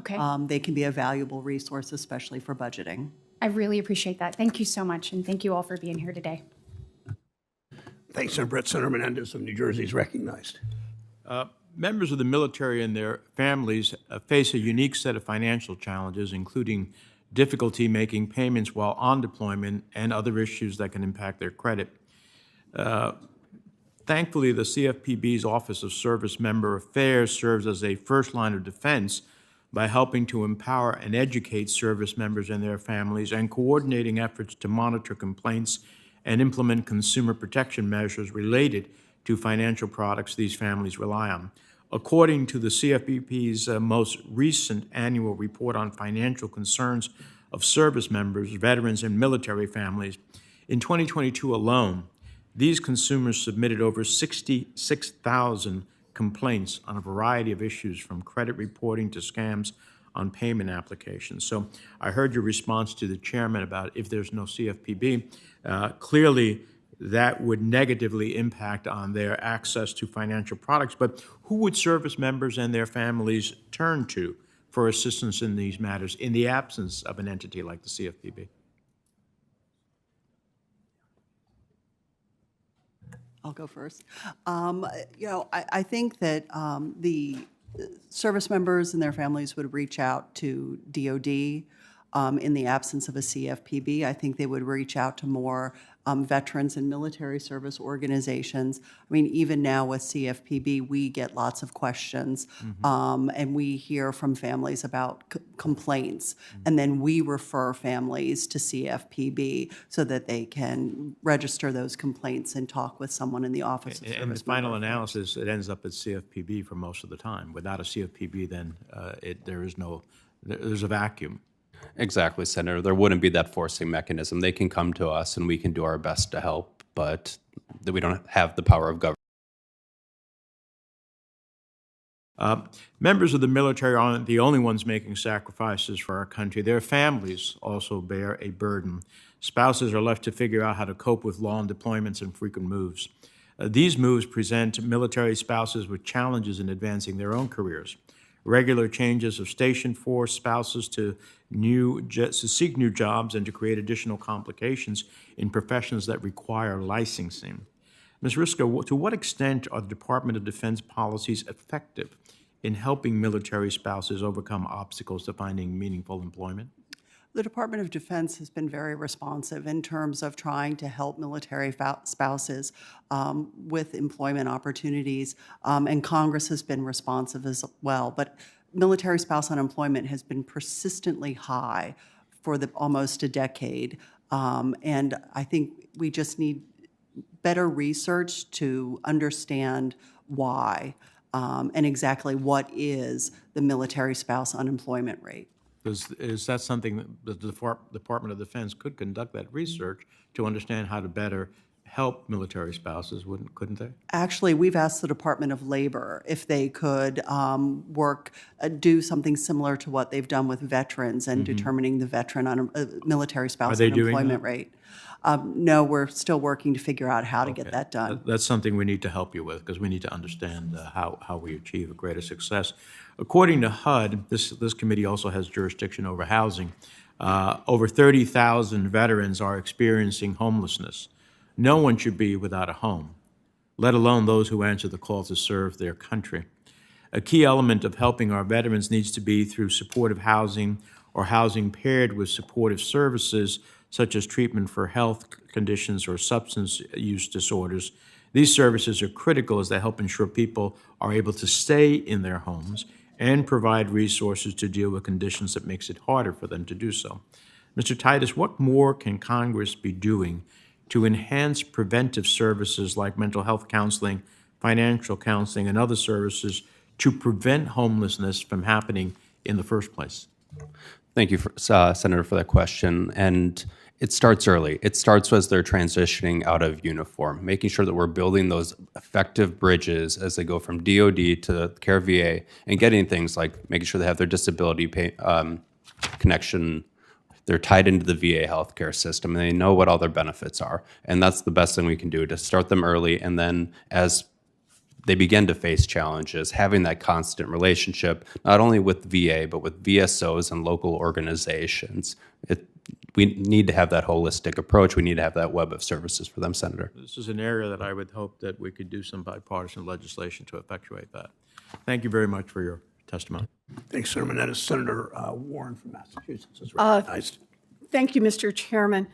Okay. They can be a valuable resource, especially for budgeting. I really appreciate that. Thank you so much, and thank you all for being here today. Thanks, Senator Brett. Senator Menendez of New Jersey is recognized. Members of the military and their families face a unique set of financial challenges, including difficulty making payments while on deployment and other issues that can impact their credit. Thankfully, the CFPB's Office of Service Member Affairs serves as a first line of defense by helping to empower and educate service members and their families and coordinating efforts to monitor complaints and implement consumer protection measures related to financial products these families rely on. According to the CFPB's most recent annual report on financial concerns of service members, veterans, and military families, in 2022 alone, these consumers submitted over 66,000 complaints on a variety of issues, from credit reporting to scams on payment applications. So I heard your response to the chairman about if there's no CFPB. Clearly, that would negatively impact on their access to financial products. But who would service members and their families turn to for assistance in these matters in the absence of an entity like the CFPB? I'll go first. I think that the service members and their families would reach out to DOD in the absence of a CFPB. I think they would reach out to more veterans and military service organizations. I mean, even now with CFPB, we get lots of questions, and we hear from families about complaints, and then we refer families to CFPB so that they can register those complaints and talk with someone in the Office of Service And the final Member. analysis, it ends up at CFPB for most of the time. Without a CFPB, then there's a vacuum. Exactly, Senator. There wouldn't be that forcing mechanism. They can come to us and we can do our best to help, but we don't have the power of government. Members of the military aren't the only ones making sacrifices for our country. Their families also bear a burden. Spouses are left to figure out how to cope with long deployments and frequent moves. These moves present military spouses with challenges in advancing their own careers. Regular changes of station force spouses to seek new jobs and to create additional complications in professions that require licensing. Ms. Risco, to what extent are the Department of Defense policies effective in helping military spouses overcome obstacles to finding meaningful employment? The Department of Defense has been very responsive in terms of trying to help military spouses with employment opportunities, and Congress has been responsive as well. But military spouse unemployment has been persistently high for almost a decade, and I think we just need better research to understand why and exactly what is the military spouse unemployment rate. Is that something that the Department of Defense could conduct that research to understand how to better help military spouses, couldn't they? Actually, we've asked the Department of Labor if they could do something similar to what they've done with veterans and determining the veteran military spouse unemployment rate. No, we're still working to figure out how to get that done. That's something we need to help you with, because we need to understand how we achieve a greater success. According to HUD, this committee also has jurisdiction over housing. Over 30,000 veterans are experiencing homelessness. No one should be without a home, let alone those who answer the call to serve their country. A key element of helping our veterans needs to be through supportive housing or housing paired with supportive services such as treatment for health conditions or substance use disorders. These services are critical as they help ensure people are able to stay in their homes and provide resources to deal with conditions that makes it harder for them to do so. Mr. Titus, what more can Congress be doing to enhance preventive services like mental health counseling, financial counseling, and other services to prevent homelessness from happening in the first place? Thank you, Senator, for that question. And it starts early. It starts as they're transitioning out of uniform, making sure that we're building those effective bridges as they go from DOD to Care VA, and getting things like making sure they have their disability connection. They're tied into the VA healthcare system, and they know what all their benefits are. And that's the best thing we can do, to start them early, and then as they begin to face challenges, having that constant relationship, not only with VA, but with VSOs and local organizations. We need to have that holistic approach. We need to have that web of services for them, Senator. This is an area that I would hope that we could do some bipartisan legislation to effectuate that. Thank you very much for your testimony. Thanks, Senator Menendez. Senator Warren from Massachusetts is recognized. Thank you, Mr. Chairman.